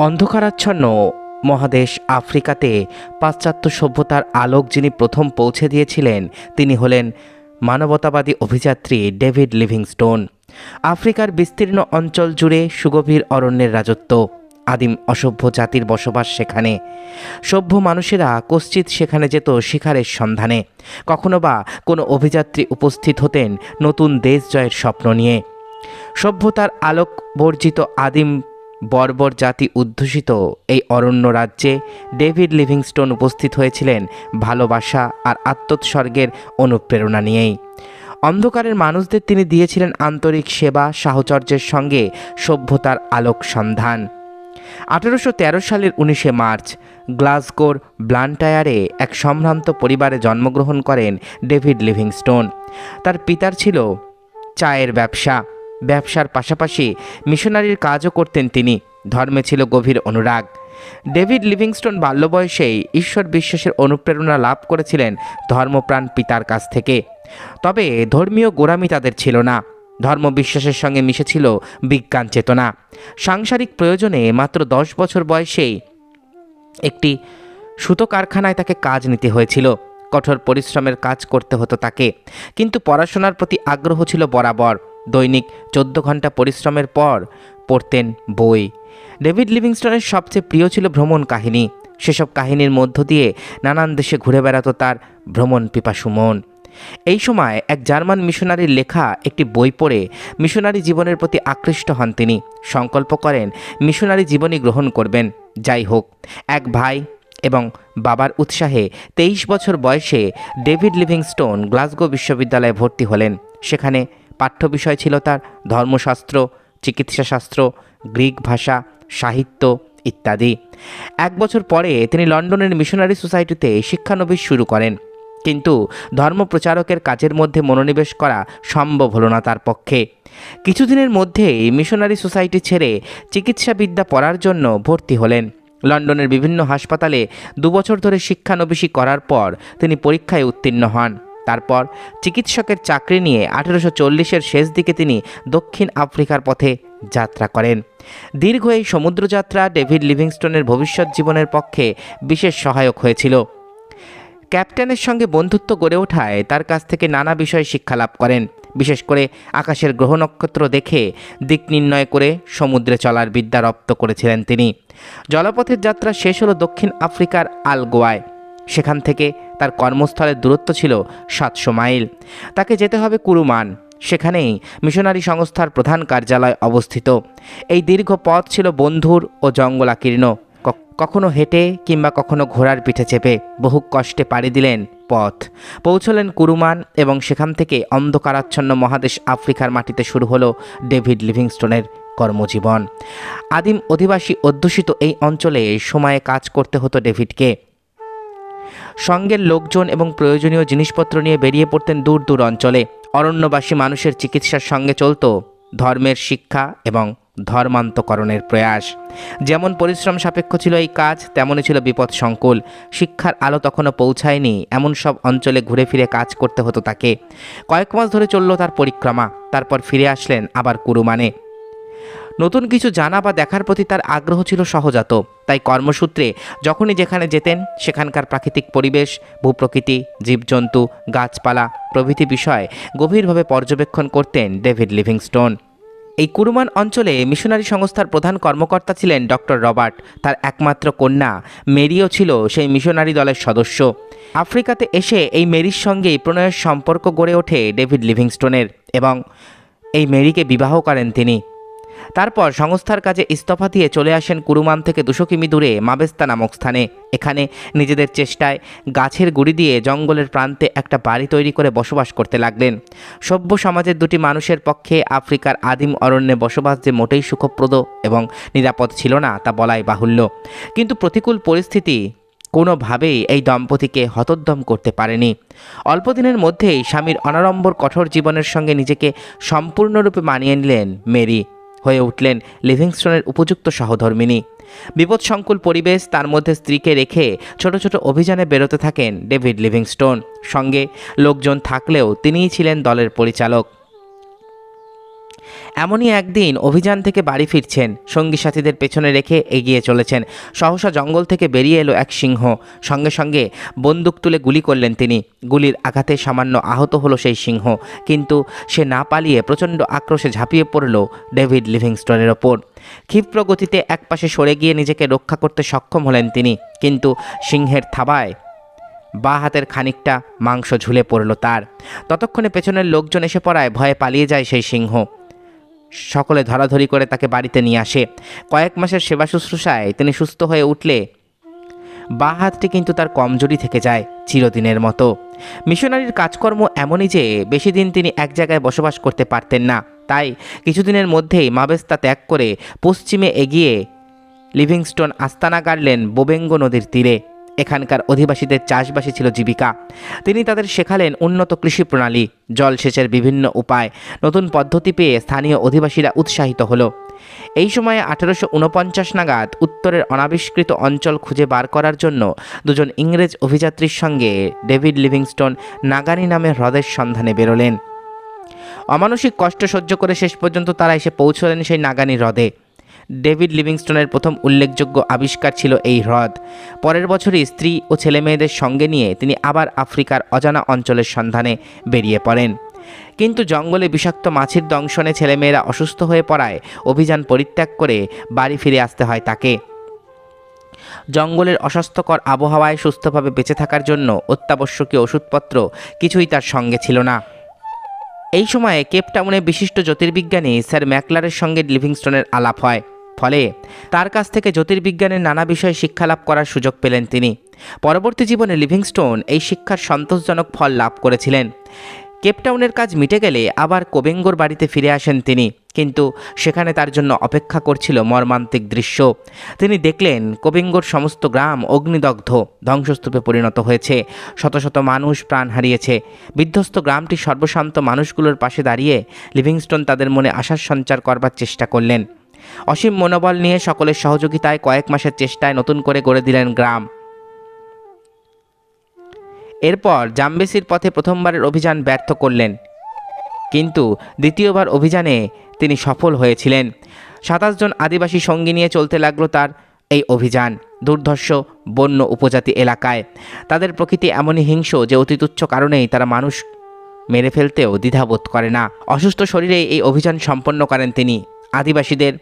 অন্ধকারাচ্ছন্ন মহাদেশ আফ্রিকাতে পাশ্চাত্য সভ্যতার আলোক যিনি প্রথম পৌঁছে দিয়েছিলেন তিনি হলেন মানবতাবাদী অভিযাত্রী ডেভিড লিভিংস্টোন। আফ্রিকার বিস্তীর্ণ অঞ্চল জুড়ে সুগভীর অরণ্যের রাজত্ব, আদিম অসভ্য জাতির বসবাস সেখানে। সভ্য মানুষেরা কশ্চিৎ সেখানে যেত শিকারের সন্ধানে, কখনো বা কোনো অভিযাত্রী উপস্থিত হতেন নতুন দেশ জয়ের স্বপ্ন নিয়ে। সভ্যতার আলোক বর্জিত আদিম বর্বর জাতি উদ্ধূষিত এই অরণ্য রাজ্যে ডেভিড লিভিংস্টোন উপস্থিত হয়েছিলেন ভালোবাসা আর আত্মোৎসর্গের অনুপ্রেরণা নিয়েই। অন্ধকারের মানুষদের তিনি দিয়েছিলেন আন্তরিক সেবা সাহচর্যের সঙ্গে সভ্যতার আলোক সন্ধান। 1813 সালের 19শে মার্চ গ্লাসগোর ব্লান্টায়ারে এক সম্ভ্রান্ত পরিবারে জন্মগ্রহণ করেন ডেভিড লিভিংস্টোন। তার পিতার ছিল চায়ের ব্যবসার পাশাপাশি মিশনারির কাজও করতেন তিনি। ধর্মে ছিল গভীর অনুরাগ। ডেভিড লিভিংস্টোন বাল্য বয়সেই ঈশ্বর বিশ্বাসের অনুপ্রেরণা লাভ করেছিলেন ধর্মপ্রাণ পিতার কাছ থেকে। তবে ধর্মীয় গোঁড়ামি তাদের ছিল না। ধর্মবিশ্বাসের সঙ্গে মিশেছিল বিজ্ঞান চেতনা। সাংসারিক প্রয়োজনে মাত্র 10 বছর বয়সেই একটি সুতো কারখানায় তাকে কাজ নিতে হয়েছিল। কঠোর পরিশ্রমের কাজ করতে হতো তাকে, কিন্তু পড়াশোনার প্রতি আগ্রহ ছিল বরাবর। দৈনিক 14 ঘন্টা পরিশ্রমের পর পড়তেন বই। ডেভিড লিভিংস্টোনের সবচেয়ে প্রিয় ছিল ভ্রমণ কাহিনী। সেসব কাহিনীর মধ্য দিয়ে নানান দেশে ঘুরে বেড়াতো তার ভ্রমণ পিপাসু মন। এই সময় এক জার্মান মিশনারির লেখা একটি বই পড়ে মিশনারি জীবনের প্রতি আকৃষ্ট হন তিনি। সংকল্প করেন মিশনারি জীবনই গ্রহণ করবেন। যাই হোক, এক ভাই এবং বাবার উৎসাহে 23 বছর বয়সে ডেভিড লিভিংস্টোন গ্লাসগো বিশ্ববিদ্যালয়ে ভর্তি হলেন। সেখানে পাঠ্য বিষয় ছিল তার ধর্মশাস্ত্র, চিকিৎসাশাস্ত্র, গ্রিক ভাষা, সাহিত্য ইত্যাদি। 1 বছর পরে তিনি লন্ডনের মিশনারি সোসাইটিতে শিক্ষানবিশ শুরু করেন, কিন্তু ধর্মপ্রচারকের কাজের মধ্যে মনোনিবেশ করা সম্ভব হলো না তার পক্ষে। কিছুদিনের মধ্যেই মিশনারি সোসাইটি ছেড়ে চিকিৎসাবিদ্যা পড়ার জন্য ভর্তি হলেন। লন্ডনের বিভিন্ন হাসপাতালে 2 বছর ধরে শিক্ষানবিশি করার পর তিনি পরীক্ষায় উত্তীর্ণ হন। তারপর চিকিৎসকের চাকরি নিয়ে 1840-এর শেষ দিকে তিনি দক্ষিণ আফ্রিকার পথে যাত্রা করেন। দীর্ঘ এই সমুদ্রযাত্রা ডেভিড লিভিংস্টোনের ভবিষ্যৎ জীবনের পক্ষে বিশেষ সহায়ক হয়েছিল। ক্যাপ্টেনের সঙ্গে বন্ধুত্ব গড়ে ওঠায় তার কাছ থেকে নানা বিষয়ে শিক্ষা লাভ করেন। বিশেষ করে আকাশের গ্রহ নক্ষত্র দেখে দিক নির্ণয় করে সমুদ্রে চলার বিদ্যা রপ্ত করেছিলেন তিনি। জলপথের যাত্রা শেষ হলো দক্ষিণ আফ্রিকার আলগোয়ায়। সেখান থেকে তার কর্মস্থলের দূরত্ব ছিল 700 মাইল। তাকে যেতে হবে কুরুমান। সেখানেই মিশনারি সংস্থার প্রধান কার্যালয় অবস্থিত। এই দীর্ঘ পথ ছিল বন্ধুর ও জঙ্গলাকীর্ণ। কখনো হেঁটে কিংবা কখনো ঘোড়ার পিঠে চেপে বহু কষ্টে পাড়ি দিলেন পথ। পৌঁছলেন কুরুমান এবং সেখান থেকে অন্ধকারাচ্ছন্ন মহাদেশ আফ্রিকার মাটিতে শুরু হলো ডেভিড লিভিংস্টোনের কর্মজীবন। আদিম অধিবাসী অধ্যুষিত এই অঞ্চলে সময়ে কাজ করতে হতো ডেভিডকে। সঙ্গের লোকজন এবং প্রয়োজনীয় জিনিসপত্র নিয়ে বেরিয়ে পড়তেন দূর দূর অঞ্চলে। অরণ্যবাসী মানুষের চিকিৎসার সঙ্গে চলত ধর্মের শিক্ষা এবং ধর্মান্তকরণের প্রয়াস। যেমন পরিশ্রম সাপেক্ষ ছিল এই কাজ, তেমনই ছিল বিপদ সংকুল। শিক্ষার আলো তখনও পৌঁছায়নি এমন সব অঞ্চলে ঘুরে ফিরে কাজ করতে হতো তাকে। কয়েক মাস ধরে চলল তার পরিক্রমা। তারপর ফিরে আসলেন আবার কুরুমানে। নতুন কিছু জানা বা দেখার প্রতি তার আগ্রহ ছিল সহজাত। তাই কর্মসূত্রে যখনই যেখানে যেতেন সেখানকার প্রাকৃতিক পরিবেশ, ভূপ্রকৃতি, জীবজন্তু, গাছপালা প্রভৃতি বিষয় গভীরভাবে পর্যবেক্ষণ করতেন ডেভিড লিভিংস্টোন। এই কুরুমান অঞ্চলে মিশনারি সংস্থার প্রধান কর্মকর্তা ছিলেন ডক্টর রবার্ট। তার একমাত্র কন্যা মেরিও ছিল সেই মিশনারি দলের সদস্য। আফ্রিকাতে এসে এই মেরির সঙ্গেই প্রণয়ের সম্পর্ক গড়ে ওঠে ডেভিড লিভিংস্টোনের এবং এই মেরিকে বিবাহ করেন তিনি। তারপর সংস্থার কাজে ইস্তফা দিয়ে চলে আসেন কুরুমান থেকে 200 কিমি দূরে মাবেস্তা নামক স্থানে। এখানে নিজেদের চেষ্টায় গাছের গুড়ি দিয়ে জঙ্গলের প্রান্তে একটা বাড়ি তৈরি করে বসবাস করতে লাগলেন। সভ্য সমাজের দুটি মানুষের পক্ষে আফ্রিকার আদিম অরণ্যে বসবাস যে মোটেই সুখপ্রদ এবং নিরাপদ ছিল না তা বলাই বাহুল্য। কিন্তু প্রতিকূল পরিস্থিতি কোনোভাবেই এই দম্পতিকে হতোদ্যম করতে পারেনি। অল্পদিনের মধ্যেই স্বামীর অনাড়ম্বর কঠোর জীবনের সঙ্গে নিজেকে সম্পূর্ণরূপে মানিয়ে নিলেন মেরি। হয়ে উঠলেন লিভিংস্টোনের উপযুক্ত সহধর্মিণী। বিপদসংকুল পরিবেশ, তার মধ্যে স্ত্রীকে রেখে ছোট ছোট অভিযানে বেরোতে থাকেন ডেভিড লিভিংস্টোন। সঙ্গে লোকজন থাকলেও তিনিই ছিলেন দলের পরিচালক। এমনই একদিন অভিযান থেকে বাড়ি ফিরছেন, সঙ্গী সাথীদের পেছনে রেখে এগিয়ে চলেছেন। সহসা জঙ্গল থেকে বেরিয়ে এলো এক সিংহ। সঙ্গে সঙ্গে বন্দুক তুলে গুলি করলেন তিনি। গুলির আঘাতে সামান্য আহত হলো সেই সিংহ, কিন্তু সে না পালিয়ে প্রচণ্ড আক্রোশে ঝাঁপিয়ে পড়ল ডেভিড লিভিংস্টোনের ওপর। ক্ষিপ্র গতিতে একপাশে সরে গিয়ে নিজেকে রক্ষা করতে সক্ষম হলেন তিনি, কিন্তু সিংহের থাবায় বাঁ হাতের খানিকটা মাংস ঝুলে পড়ল তার। ততক্ষণে পেছনের লোকজন এসে পড়ায় ভয়ে পালিয়ে যায় সেই সিংহ। সকলে ধরাধরি করে তাকে বাড়িতে নিয়ে আসে। কয়েক মাসের সেবা শুশ্রূষায় তিনি সুস্থ হয়ে উঠলে বাঁ হাতটি কিন্তু তার কমজোরি থেকে যায় চিরদিনের মতো। মিশনারির কাজকর্ম এমনই যে বেশি দিন তিনি এক জায়গায় বসবাস করতে পারতেন না। তাই কিছুদিনের মধ্যেই মাবেস্তা ত্যাগ করে পশ্চিমে এগিয়ে লিভিংস্টোন আস্তানা গাড়লেন বোবেঙ্গো নদীর তীরে। এখানকার অধিবাসীদের চাষবাসই ছিল জীবিকা। তিনি তাদের শেখালেন উন্নত কৃষি প্রণালী, জলসেচের বিভিন্ন উপায়। নতুন পদ্ধতি পেয়ে স্থানীয় অধিবাসীরা উৎসাহিত হলো। এই সময়ে 1849 নাগাদ উত্তরের অনাবিষ্কৃত অঞ্চল খুঁজে বার করার জন্য দুজন ইংরেজ অভিযাত্রীর সঙ্গে ডেভিড লিভিংস্টোন নাগানি নামের হ্রদের সন্ধানে বেরোলেন। অমানসিক কষ্ট সহ্য করে শেষ পর্যন্ত তারা এসে পৌঁছলেন সেই নাগানি হ্রদে। ডেভিড লিভিংস্টোনের প্রথম উল্লেখযোগ্য আবিষ্কার ছিল এই হ্রদ। পরের বছরই স্ত্রী ও ছেলেমেয়েদের সঙ্গে নিয়ে তিনি আবার আফ্রিকার অজানা অঞ্চলের সন্ধানে বেরিয়ে পড়েন। কিন্তু জঙ্গলে বিষাক্ত মাছির দংশনে ছেলেমেয়েরা অসুস্থ হয়ে পড়ায় অভিযান পরিত্যাগ করে বাড়ি ফিরে আসতে হয় তাকে। জঙ্গলের অস্বাস্থ্যকর আবহাওয়ায় সুস্থভাবে বেঁচে থাকার জন্য অত্যাবশ্যকীয় ওষুধপত্র কিছুই তার সঙ্গে ছিল না। এই সময়ে কেপটাউনে বিশিষ্ট জ্যোতির্বিজ্ঞানী স্যার ম্যাকলারের সঙ্গে লিভিংস্টোনের আলাপ হয়। ফলে তার কাছ থেকে জ্যোতির্বিজ্ঞানের নানা বিষয়ে শিক্ষালাভ করার সুযোগ পেলেন তিনি। পরবর্তী জীবনে লিভিংস্টোন এই শিক্ষার সন্তোষজনক ফল লাভ করেছিলেন। কেপটাউনের কাজ মিটে গেলে আবার কোবেঙ্গোর বাড়িতে ফিরে আসেন তিনি, কিন্তু সেখানে তার জন্য অপেক্ষা করছিল মর্মান্তিক দৃশ্য। তিনি দেখলেন কোবেঙ্গোর সমস্ত গ্রাম অগ্নিদগ্ধ, ধ্বংসস্তূপে পরিণত হয়েছে। শত শত মানুষ প্রাণ হারিয়েছে। বিধ্বস্ত গ্রামটির সর্বশান্ত মানুষগুলোর পাশে দাঁড়িয়ে লিভিংস্টোন তাদের মনে আশার সঞ্চার করবার চেষ্টা করলেন। অসীম মনোবল নিয়ে সকলের সহযোগিতায় কয়েক মাসের চেষ্টায় নতুন করে গড়ে দিলেন গ্রাম। এরপর জাম্বেসির পথে প্রথমবারের অভিযান ব্যর্থ করলেন, কিন্তু দ্বিতীয়বার অভিযানে তিনি সফল হয়েছিলেন। 27 জন আদিবাসী সঙ্গী নিয়ে চলতে লাগলো তার এই অভিযান দুর্ধর্ষ বন্য উপজাতি এলাকায়। তাদের প্রকৃতি এমনই হিংস্র যে অতি তুচ্ছ কারণেই তারা মানুষ মেরে ফেলতেও দ্বিধাবোধ করে না। অসুস্থ শরীরে এই অভিযান সম্পন্ন করেন তিনি। আদিবাসীদের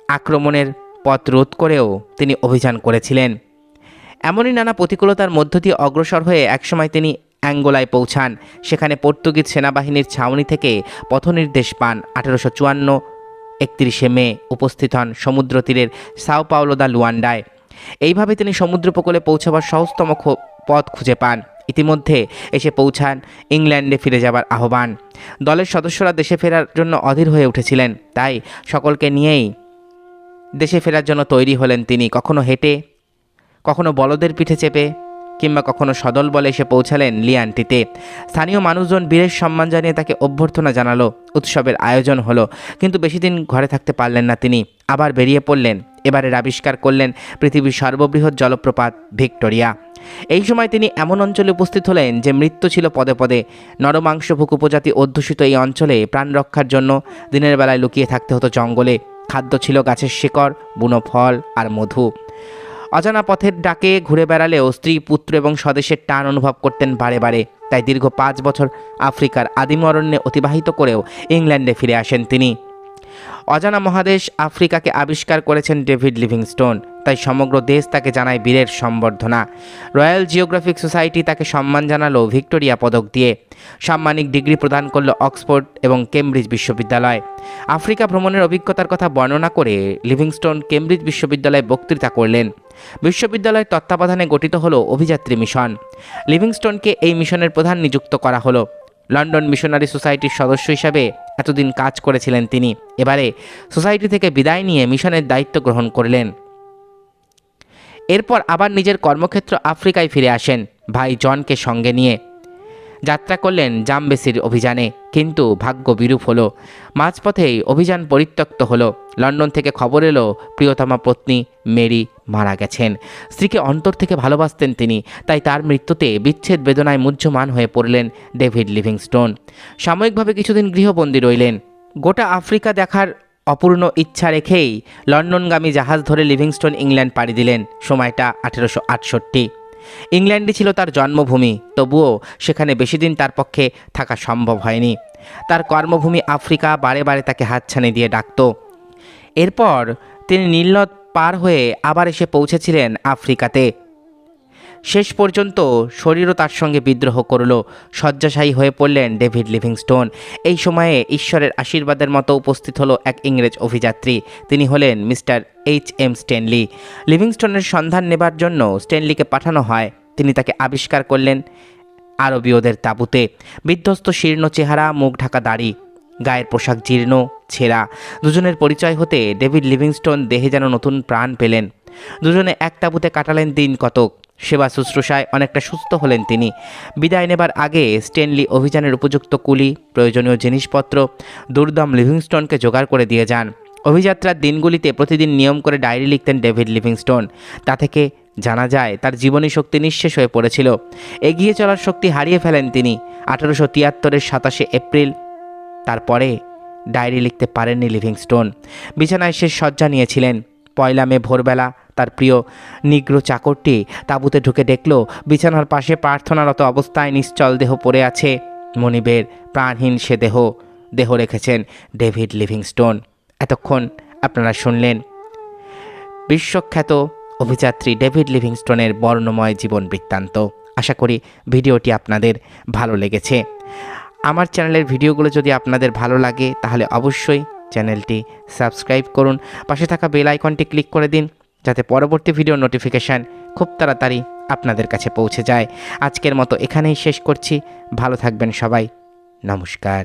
আক্রমণের পথ রোধ করেও তিনি অভিযান করেছিলেন। এমনই নানা প্রতিকূলতার মধ্য দিয়ে অগ্রসর হয়ে একসময় তিনি অ্যাঙ্গোলায় পৌঁছান। সেখানে পর্তুগিজ সেনাবাহিনীর ছাউনি থেকে পথনির্দেশ পান। 1854 31 মে উপস্থিত হন সমুদ্র তীরের সাও পাওলো দা লুয়ান্ডায়। এইভাবে তিনি সমুদ্র উপকূলে পৌঁছাবার সহজতম পথ খুঁজে পান। ইতিমধ্যে এসে পৌঁছান ইংল্যান্ডে ফিরে যাবার আহ্বান। দলের সদস্যরা দেশে ফেরার জন্য অধীর হয়ে উঠেছিলেন, তাই সকলকে নিয়েই দেশে ফেরার জন্য তৈরি হলেন তিনি। কখনো হেঁটে, কখনো বলদের পিঠে চেপে, কিংবা কখনো সদল বলে এসে পৌঁছালেন লিয়ান্টিতে। স্থানীয় মানুষজন বীরের সম্মান জানিয়ে তাকে অভ্যর্থনা জানালো। উৎসবের আয়োজন হলো, কিন্তু বেশি দিন ঘরে থাকতে পারলেন না তিনি। আবার বেরিয়ে পড়লেন। এবারের আবিষ্কার করলেন পৃথিবীর সর্ববৃহৎ জলপ্রপাত ভিক্টোরিয়া। এই সময় তিনি এমন অঞ্চলে উপস্থিত হলেন যে মৃত্যু ছিল পদে পদে। নরমাংসভোগ উপজাতি অধ্যুষিত এই অঞ্চলে প্রাণ রক্ষার জন্য দিনের বেলায় লুকিয়ে থাকতে হতো জঙ্গলে। খাদ্য ছিল গাছের শিকড়, বুনো ফল আর মধু। অজানা পথের ডাকে ঘুরে বেড়ালেও স্ত্রী, পুত্র এবং স্বদেশের টান অনুভব করতেন বারে বারে। তাই দীর্ঘ 5 বছর আফ্রিকার আদিম অরণ্যে অতিবাহিত করেও ইংল্যান্ডে ফিরে আসেন তিনি। অজানা মহাদেশ আফ্রিকাকে আবিষ্কার করেছেন ডেভিড লিভিংস্টোন, তাই সমগ্র দেশ তাকে জানায় বীরের সম্বর্ধনা। রয়্যাল জিওগ্রাফিক সোসাইটি তাকে সম্মান জানালো ভিক্টোরিয়া পদক দিয়ে। সাম্মানিক ডিগ্রি প্রদান করল অক্সফোর্ড এবং কেমব্রিজ বিশ্ববিদ্যালয়। আফ্রিকা ভ্রমণের অভিজ্ঞতার কথা বর্ণনা করে লিভিংস্টোন কেমব্রিজ বিশ্ববিদ্যালয়ে বক্তৃতা করলেন। বিশ্ববিদ্যালয়ের তত্ত্বাবধানে গঠিত হলো অভিযাত্রী মিশন। লিভিংস্টোনকে এই মিশনের প্রধান নিযুক্ত করা হলো। লন্ডন মিশনারি সোসাইটির সদস্য হিসাবে এতদিন কাজ করেছিলেন তিনি। এবারে সোসাইটি থেকে বিদায় নিয়ে মিশনের দায়িত্ব গ্রহণ করলেন। এরপর আবার নিজের কর্মক্ষেত্র আফ্রিকায় ফিরে আসেন ভাই জনকে সঙ্গে নিয়ে। যাত্রা করলেন জাম্বেসির অভিযানে, কিন্তু ভাগ্য বিরূপ হলো। মাঝপথেই অভিযান পরিত্যক্ত হলো। লন্ডন থেকে খবর এলো প্রিয়তমা পত্নী মেরি মারা গেছেন। স্ত্রীকে অন্তর থেকে ভালোবাসতেন তিনি, তাই তার মৃত্যুতে বিচ্ছেদ বেদনায় মুহ্যমান হয়ে পড়লেন ডেভিড লিভিংস্টোন। সাময়িকভাবে কিছুদিন গৃহবন্দী রইলেন। গোটা আফ্রিকা দেখার অপূর্ণ ইচ্ছা রেখেই লন্ডনগামী জাহাজ ধরে লিভিংস্টোন ইংল্যান্ড পাড়ি দিলেন। সময়টা 1868। ইংল্যান্ডই ছিল তার জন্মভূমি, তবুও সেখানে বেশি দিন তার পক্ষে থাকা সম্ভব হয়নি। তার কর্মভূমি আফ্রিকা বারে বারে তাকে হাতছানি দিয়ে ডাকত। এরপর তিনি নীলনদ পার হয়ে আবার এসে পৌঁছেছিলেন আফ্রিকাতে। শেষ পর্যন্ত শরীরও তার সঙ্গে বিদ্রোহ করল। শয্যাশায়ী হয়ে পড়লেন ডেভিড লিভিংস্টোন। এই সময়ে ঈশ্বরের আশীর্বাদের মতো উপস্থিত হলো এক ইংরেজ অভিযাত্রী। তিনি হলেন মিস্টার H.M. স্ট্যানলি। লিভিংস্টোনের সন্ধান নেবার জন্য স্ট্যানলিকে পাঠানো হয়। তিনি তাকে আবিষ্কার করলেন আরবীয়দের তাঁবুতে। বিধ্বস্ত শীর্ণ চেহারা, মুখ ঢাকা দাড়ি, গায়ের পোশাক জীর্ণ ছেঁড়া। দুজনের পরিচয় হতে ডেভিড লিভিংস্টোন দেহে যেন নতুন প্রাণ পেলেন। দুজনে এক তাঁবুতে কাটালেন দিন কতক। সেবা শুশ্রূষায় অনেকটা সুস্থ হলেন তিনি। বিদায় নেবার আগে স্ট্যানলি অভিযানের উপযুক্ত কুলি, প্রয়োজনীয় জিনিসপত্র দুর্দম লিভিংস্টোনকে জোগাড় করে দিয়ে যান। অভিযাত্রার দিনগুলিতে প্রতিদিন নিয়ম করে ডায়েরি লিখতেন ডেভিড লিভিংস্টোন। তা থেকে জানা যায় তার জীবনী শক্তি নিঃশেষ হয়ে পড়েছিল। এগিয়ে চলার শক্তি হারিয়ে ফেলেন তিনি 1873-এর 27 এপ্রিল। তারপরে ডায়েরি লিখতে পারেননি লিভিংস্টোন। বিছানায় শেষ শয্যা নিয়েছিলেন। 1 মে ভোরবেলা তার প্রিয় নিগ্রো চাকরটি তাঁবুতে ঢুকে দেখল বিছানার পাশে প্রার্থনারত অবস্থায় নিশ্চল দেহ পড়ে আছে মনিবের। প্রাণহীন সে দেহ রেখেছেন ডেভিড লিভিংস্টোন। এতক্ষণ আপনারা শুনলেন বিশ্বখ্যাত অভিযাত্রী ডেভিড লিভিংস্টোনের বর্ণময় জীবন বৃত্তান্ত। আশা করি ভিডিওটি আপনাদের ভালো লেগেছে। আমার চ্যানেলের ভিডিওগুলো যদি আপনাদের ভালো লাগে তাহলে অবশ্যই চ্যানেলটি সাবস্ক্রাইব করুন। পাশে থাকা বেল আইকনটি ক্লিক করে দিন যাতে পরবর্তী ভিডিও নোটিফিকেশান খুব তাড়াতাড়ি আপনাদের কাছে পৌঁছে যায়। আজকের মতো এখানেই শেষ করছি। ভালো থাকবেন সবাই। নমস্কার।